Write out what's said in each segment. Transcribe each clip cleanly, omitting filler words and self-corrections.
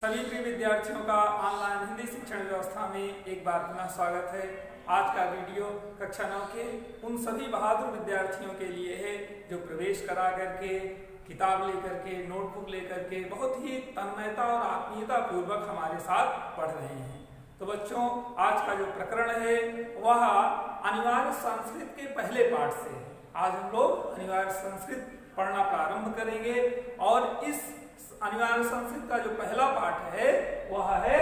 सभी प्रिय विद्यार्थियों का ऑनलाइन हिंदी शिक्षण व्यवस्था में एक बार पुनः स्वागत है। आज का वीडियो कक्षा 9 के उन सभी बहादुर विद्यार्थियों के लिए है जो प्रवेश करा करके किताब लेकर के नोटबुक लेकर के बहुत ही तन्मयता और आत्मीयता पूर्वक हमारे साथ पढ़ रहे हैं। तो बच्चों, आज का जो प्रकरण है वह अनिवार्य संस्कृत के पहले पाठ से है। आज हम लोग अनिवार्य संस्कृत पढ़ना प्रारंभ करेंगे और इस अनिवार्य संस्कृत का जो पहला पाठ है वह है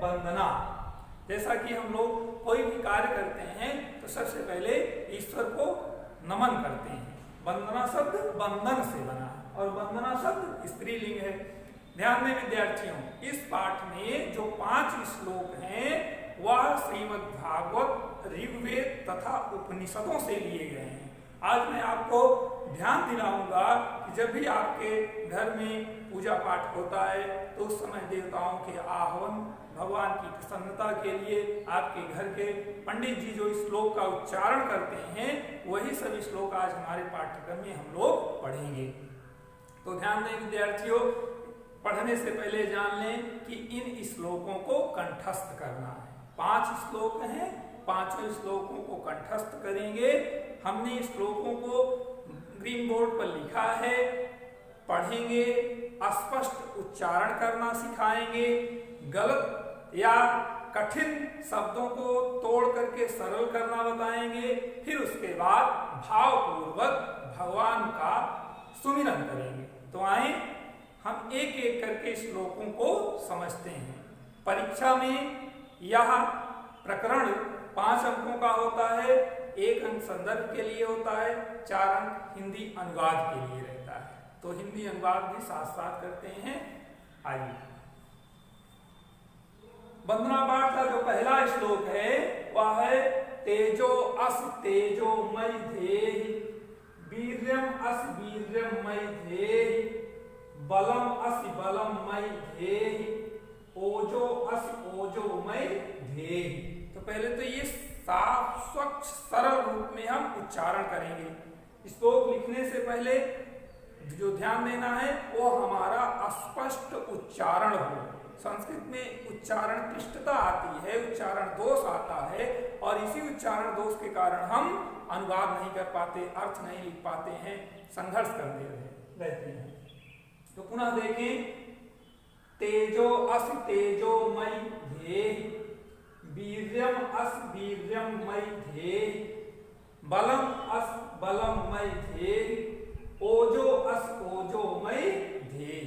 वंदना। जैसा कि हम लोग कोई भी कार्य करते हैं तो सबसे पहले ईश्वर को नमन करते हैं। वंदना शब्द बंधन से बना है और वंदना शब्द स्त्रीलिंग है। ध्यान दें विद्यार्थियों, इस पाठ में जो 5 श्लोक हैं वह श्रीमद् भागवत, ऋग्वेद तथा उपनिषदों से लिए गए हैं। आज मैं आपको ध्यान दिलाऊंगा कि जब भी आपके घर में पूजा पाठ होता है तो उस समय देवताओं के आह्वान, भगवान की प्रसन्नता के लिए आपके घर के पंडित जी जो इस श्लोक का उच्चारण करते हैं वही सभी श्लोक आज हमारे पाठ्यक्रम में हम लोग पढ़ेंगे। तो ध्यान दें विद्यार्थियों, पढ़ने से पहले जान लें कि इन श्लोकों को कंठस्थ करना है। 5 श्लोक हैं, 5 श्लोकों को कंठस्थ करेंगे। हमने श्लोकों को ग्रीन बोर्ड पर लिखा है, पढ़ेंगे, स्पष्ट उच्चारण करना सिखाएंगे, गलत या कठिन शब्दों को तोड़ करके सरल करना बताएंगे। फिर उसके बाद भावपूर्वक भगवान का सुमिरन करेंगे। तो आए हम एक एक करके श्लोकों को समझते हैं। परीक्षा में यह प्रकरण 5 अंकों का होता है। 1 अंक संदर्भ के लिए होता है, 4 अंक हिंदी अनुवाद के लिए रहता है। तो हिंदी अनुवाद भी साथ साथ करते हैं। आइए, वंदना पाठ का जो पहला श्लोक है वह है तेजो अस तेजो मय धेहि, वीर्यम अस वीर्यम मय धेहि, बलम अस बलम मय धेहि, ओजो अस ओजो मय धेहि। तो पहले तो ये साफ स्वच्छ सरल रूप में हम उच्चारण करेंगे। श्लोक लिखने से पहले जो ध्यान देना है वो हमारा स्पष्ट उच्चारण हो। संस्कृत में उच्चारण क्लिष्टता आती है, उच्चारण दोष आता है और इसी उच्चारण दोष के कारण हम अनुवाद नहीं कर पाते, अर्थ नहीं लिख पाते हैं, संघर्ष करते रहते हैं। तो पुनः देखें, तेजो अस तेजो मय धेहि, वीर्यम अस वीर्यम मय धेहि, बलम अस बलम मय धेहि, ओजो अस ओजो मय धेहि।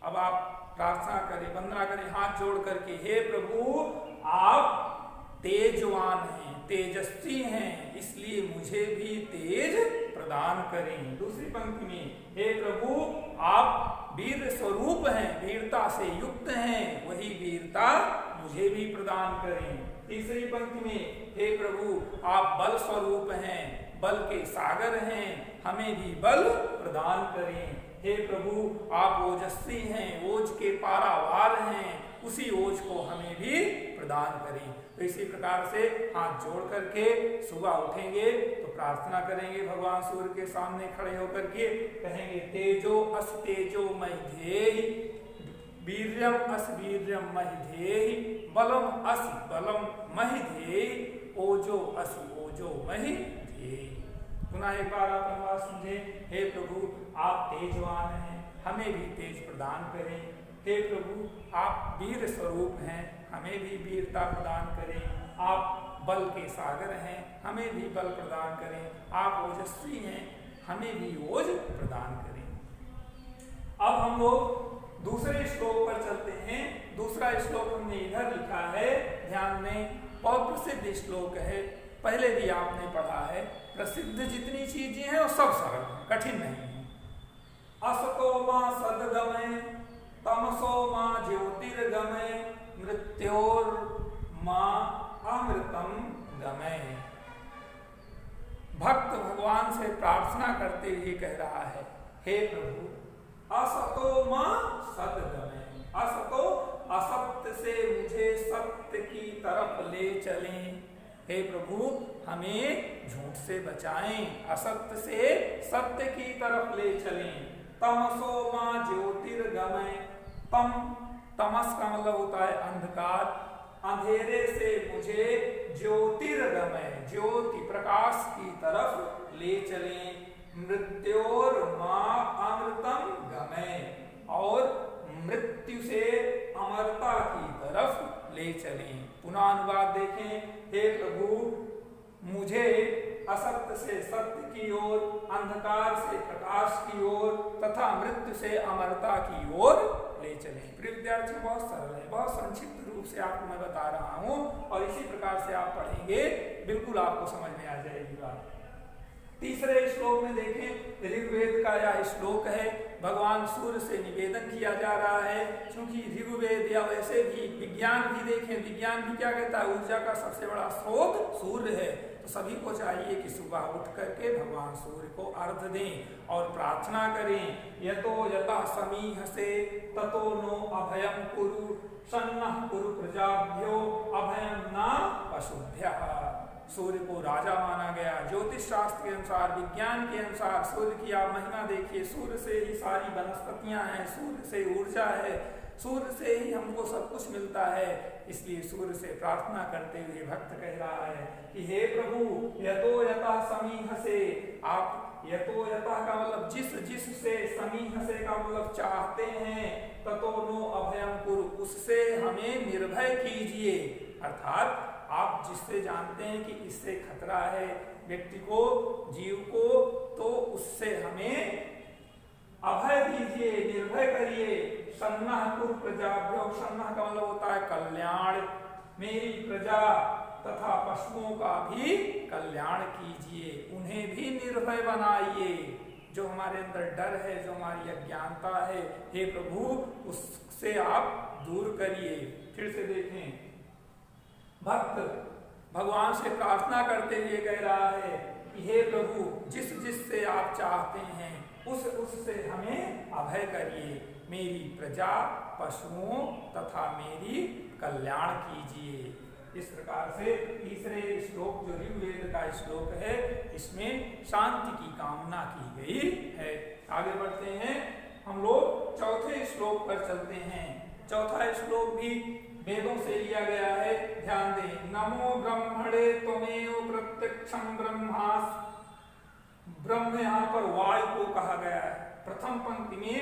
अब आप प्रार्थना करें, वंदना करें हाथ जोड़ करके, हे प्रभु आप तेजवान हैं, तेजस्वी हैं, इसलिए मुझे भी तेज प्रदान करें। दूसरी पंक्ति में, हे प्रभु आप वीर स्वरूप हैं, वीरता से युक्त हैं, वही वीरता मुझे भी प्रदान करें। तीसरी पंक्ति में, हे प्रभु आप बल स्वरूप हैं, बल के सागर हैं, हमें भी बल प्रदान करें। हे प्रभु आप ओजस्वी हैं, ओज के पारावार हैं, उसी ओज को हमें भी प्रदान करें। तो इसी प्रकार से हाथ जोड़ करके सुबह उठेंगे तो प्रार्थना करेंगे, भगवान सूर्य के सामने खड़े होकर के कहेंगे, तेजो अस तेजो मय धेहि, वीर्यम अस वीर्यम मय धेहि, बलम अस बलम मय धेहि, ओजो अस ओजो मय धेहि। पुनः एक बार आप अनुवाद समझें, हे प्रभु आप तेजवान हैं, हमें भी तेज प्रदान करें। हे प्रभु आप वीर स्वरूप हैं, हमें भी वीरता प्रदान करें। आप बल के सागर हैं, हमें भी बल प्रदान करें। आप ओजस्वी हैं, हमें भी ओज प्रदान करें। अब हम लोग दूसरे श्लोक पर चलते हैं। दूसरा श्लोक हमने इधर लिखा है, ध्यान दें, बहुत प्रसिद्ध श्लोक है, पहले भी आपने पढ़ा है। प्रसिद्ध जितनी चीजें हैं वो सब सरल हैं, कठिन नहीं है। असतो मां सद्गमय, तमसो मां ज्योतिर्गमय, मृत्योर मां अमृतम गमय। भक्त भगवान से प्रार्थना करते हुए कह रहा है, हे प्रभु असतो मां सद्गमय, असतो असत्य से मुझे सत्य की तरफ ले चलें। हे प्रभु हमें झूठ से बचाएं, असत्य से सत्य की तरफ ले चलें। तमसो मां ज्योतिर्गमय, तम तमस का मतलब होता है अंधकार, अंधेरे से मुझे ज्योतिर्गमय, ज्योति प्रकाश की तरफ ले चलें, मृत्योर्मा अमृतम गमय, और मृत्यु से अमरता की तरफ ले चलें। पुनः अनुवाद देखें। हे प्रभु, मुझे असत्य से सत्य की ओर, अंधकार से प्रकाश की ओर तथा मृत्यु से अमरता की ओर ले चलें। प्रिय विद्यार्थियों, बहुत सरल है, बहुत संक्षिप्त रूप से आपको मैं बता रहा हूं, और इसी प्रकार से आप पढ़ेंगे, बिल्कुल आपको समझ में आ जाएगी बात। तीसरे श्लोक में देखें, ऋग्वेद का यह श्लोक है। भगवान सूर्य से निवेदन किया जा रहा है, क्योंकि ऋग्वेद या वैसे भी विज्ञान भी देखें, विज्ञान भी क्या कहता है, ऊर्जा का सबसे बड़ा स्रोत सूर्य है। तो सभी को चाहिए कि सुबह उठ करके भगवान सूर्य को अर्घ दें और प्रार्थना करें। यतो यतः समीहसे ततो नो अभयं कुरु, सन्नः कुरु प्रजाभ्यो अभयं न पशुभ्यः। सूर्य को राजा माना गया। ज्योतिष शास्त्र के अनुसार, विज्ञान के अनुसार सूर्य की आप महिमा देखिए। सूर्य से ही सारी वनस्पतियां हैं, सूर्य से ऊर्जा है, सूर्य से ही हमको सब कुछ मिलता है। इसलिए सूर्य से प्रार्थना करते हुए भक्त कह रहा है कि हे प्रभु, यतो यतः समीहसे, आप यतो यतः का मतलब जिस जिस से, समीहसे का मतलब चाहते हैं, ततो नो अभयं कुरु, उससे हमें निर्भय कीजिए। अर्थात आप जिससे जानते हैं कि इससे खतरा है व्यक्ति को, जीव को, तो उससे हमें अभय दीजिए, निर्भय करिए। सन्नः कुरु प्रजाभ्यो, सन्नः का मतलब होता है कल्याण, मेरी प्रजा तथा पशुओं का भी कल्याण कीजिए, उन्हें भी निर्भय बनाइए। जो हमारे अंदर डर है, जो हमारी अज्ञानता है, हे प्रभु, उससे आप दूर करिए। फिर से देखें, भक्त भगवान से प्रार्थना करते हुए कह रहा है कि हे प्रभु, जिस जिस से आप चाहते हैं उससे हमें अभय करिए, मेरी प्रजा, पशुओं तथा मेरी कल्याण कीजिए। इस प्रकार से तीसरे श्लोक जो ऋग्वेद का श्लोक है, इसमें शांति की कामना की गई है। आगे बढ़ते हैं, हम लोग चौथे श्लोक पर चलते हैं। चौथा श्लोक भी वेदों से लिया गया है, ध्यान दें। नमो ब्रह्मणे त्वमेव प्रत्यक्षं ब्रह्मास्मि, ब्रह्म यहाँ पर वायु को कहा गया है। प्रथम पंक्ति में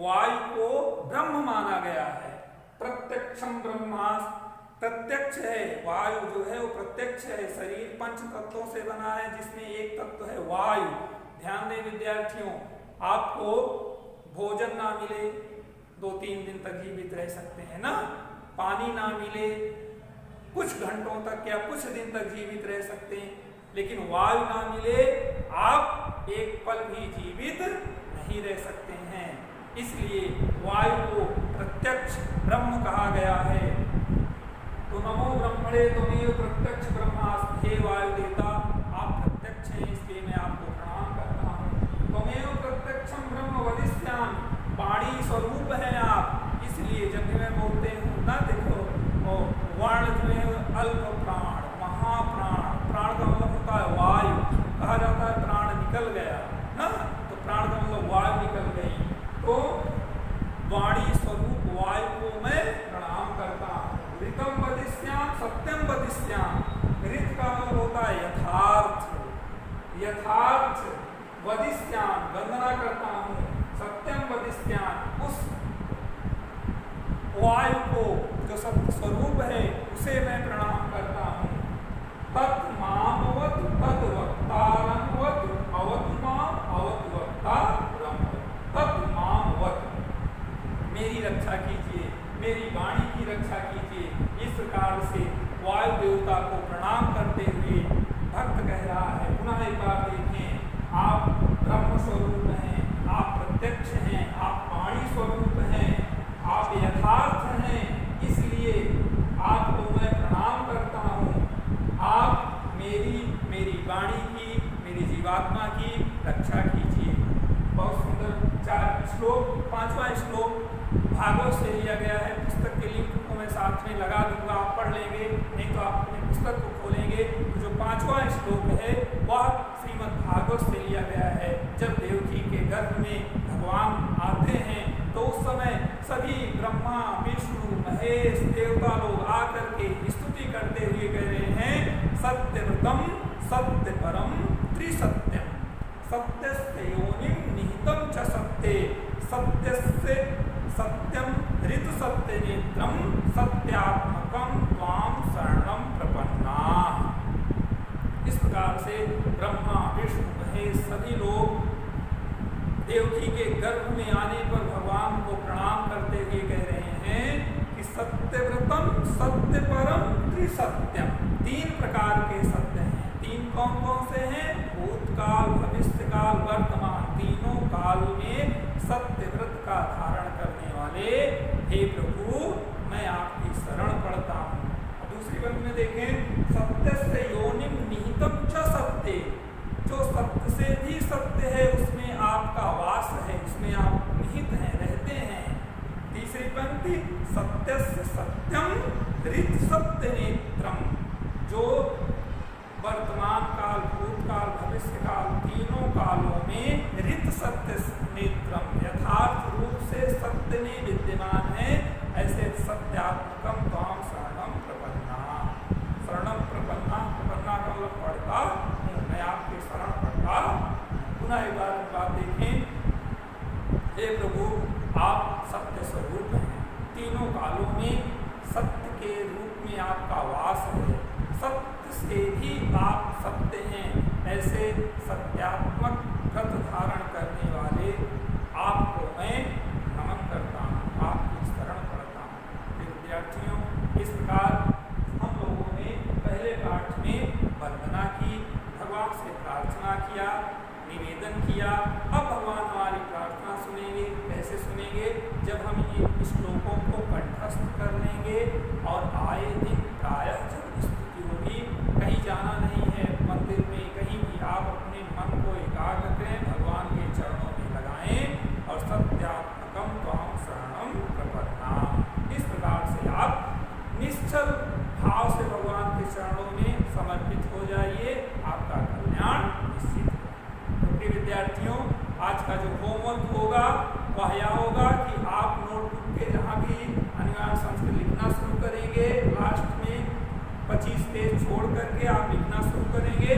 वायु को ब्रह्म माना गया है। प्रत्यक्षं ब्रह्मास्मि, प्रत्यक्ष है, वायु जो है वो प्रत्यक्ष है। शरीर पंच तत्वों से बना है, जिसमें एक तत्व है वायु। ध्यान दें विद्यार्थियों, आपको भोजन ना मिले, 2-3 दिन तक जीवित रह सकते हैं ना, पानी ना मिले, कुछ घंटों तक या कुछ दिन तक जीवित रह सकते हैं, लेकिन वायु ना मिले, आप एक पल भी जीवित नहीं रह सकते हैं। इसलिए वायु को प्रत्यक्ष ब्रह्म कहा गया है। तो नमो ब्रह्मणे त्वमेव प्रत्यक्ष ब्रह्मास्मि, हे वायु देवता, आप प्रत्यक्ष हैं, इसलिए मैं आपको प्रणाम करता हूँ। त्वमेव प्रत्यक्षं ब्रह्म वदिष्यामि, वाणी स्वरूप है आप, इसलिए जब भी मैं बोलते हूँ ना, देखो वर्ण जो है अल्प प्राण, महाप्राण, प्राण का मतलब होता है वायु, कहा जाता है प्राण निकल गया ना, तो प्राण का मतलब वायु निकल गई। तो वाणी स्वरूप वायु को मैं प्रणाम करता हूँ। ऋतम वदिष्यामि, सत्यम वदिष्यामि, ऋत का मतलब होता है यथार्थ, यथार्थ वदिष्यामि, वंदना करता हूँ। सत्यम वदिष्यामि, उस वायु को जो सत्य स्वरूप है उसे मैं प्रणाम करता हूँ। तत् मामवत् तत् वक्तारंवत् अवतु माम अवतु वक्तारं, तत् मामवत्, मेरी रक्षा कीजिए, मेरी वाणी की रक्षा कीजिए। इस प्रकार से वायु देवता को प्रणाम करते हुए भक्त कह रहा है। पुनः एक बार देखें, आप ब्रह्म स्वरूप हैं, आप प्रत्यक्ष हैं, आप वाणी स्वरूप हैं, आप यथार्थ हैं, इसलिए आपको मैं प्रणाम करता हूँ। आप मेरी वाणी की, मेरी जीवात्मा की रक्षा कीजिए। बहुत सुंदर 4 श्लोक। 5वां श्लोक भागवत से लिया गया है। पुस्तक के लिंक को मैं साथ में लगा दूंगा, आप पढ़ लेंगे, नहीं तो आप अपने पुस्तक को खोलेंगे। जो 5वां श्लोक है वह श्रीमद् भागवत से लिया गया है। जब देवकी के गर्भ में भगवान आते हैं तो उस समय सभी ब्रह्मा, विष्णु, महेश देवता लोग आकर के स्तुति करते हुए कह रहे हैं सत्यव्रतम सत्यपरम त्रिसत्यम सत्यस्य योनिं निहितं च सत्ये सत्यस्य सत्यम ऋतु सत्य नेत्रम सत्यात्मकम त्वाम शरणं प्रपन्नाः। इस प्रकार से ब्रह्मा विष्णु महेश सभी लोग देवकी के गर्भ में आने पर भगवान को प्रणाम करते हुए कह रहे हैं कि सत्यव्रतम सत्यपरम त्रिसत्यम, तीन प्रकार के सत्य हैं। तीन कौन कौन से हैं? भूतकाल भविष्यकाल वर्तमान, तीनों काल में सत्यव्रत का धारण करने वाले हे प्रभु मैं आपकी शरण पड़ता हूँ। दूसरी पंक्ति में देखें सत्यस्य योनिं निहितं च सत्ये, जो सत्य से भी सत्य है उसमें आपका वास है, उसमें आप निहित हैं, रहते हैं। तीसरी पंक्ति सत्यस्य सत्यम ऋत सत्य नेत्रम, जो वर्तमान काल भूतकाल भविष्यकाल तीनों कालों में ऋत सत्य नेत्रम यथार्थ रूप से सत्य में विद्यमान है, ऐसे सत्यात्मकम त्वाम शरणं प्रपन्नाः। शरणं प्रपन्नाः, प्रपन्ना का मतलब पढ़ता हूँ, मैं आपके शरण पढ़ता। पुनः एक बात देखें, हे प्रभु आप सत्य स्वरूप हैं, तीनों कालों में सत्य के रूप में आपका वास है, सत्य से भी आप सत्य हैं, ऐसे सत्यात्मक व्रत धारण करने वाले आपको मैं नमन करता हूँ, आपकी शरण पड़ता हूँ। विद्यार्थियों, इस प्रकार हम लोगों ने पहले पाठ में वंदना की, भगवान से प्रार्थना किया, निवेदन किया। अब भगवान हमारी प्रार्थना सुनेंगे। कैसे सुनेंगे? जब हम ये श्लोकों को कंठस्थ कर लेंगे और आए दिन प्रायः जब स्तुति होगी, कहीं जाना नहीं है मंदिर में, कहीं भी आप अपने मन को एकाग्र करें, भगवान के चरणों में लगाएं और सत्यात्मकम त्वाम शरणं प्रपन्नाः। इस प्रकार से आप निश्चल भाव से भगवान के चरणों में समर्पित हो जाइए, आपका कल्याण निश्चित है। तो विद्यार्थियों, आज का जो होमवर्क होगा वह यह होगा कि आप नोटबुक के जहाँ भी अनिवार्य संस्कृत लिखना शुरू करेंगे, लास्ट में 25 पेज छोड़ करके आप लिखना शुरू करेंगे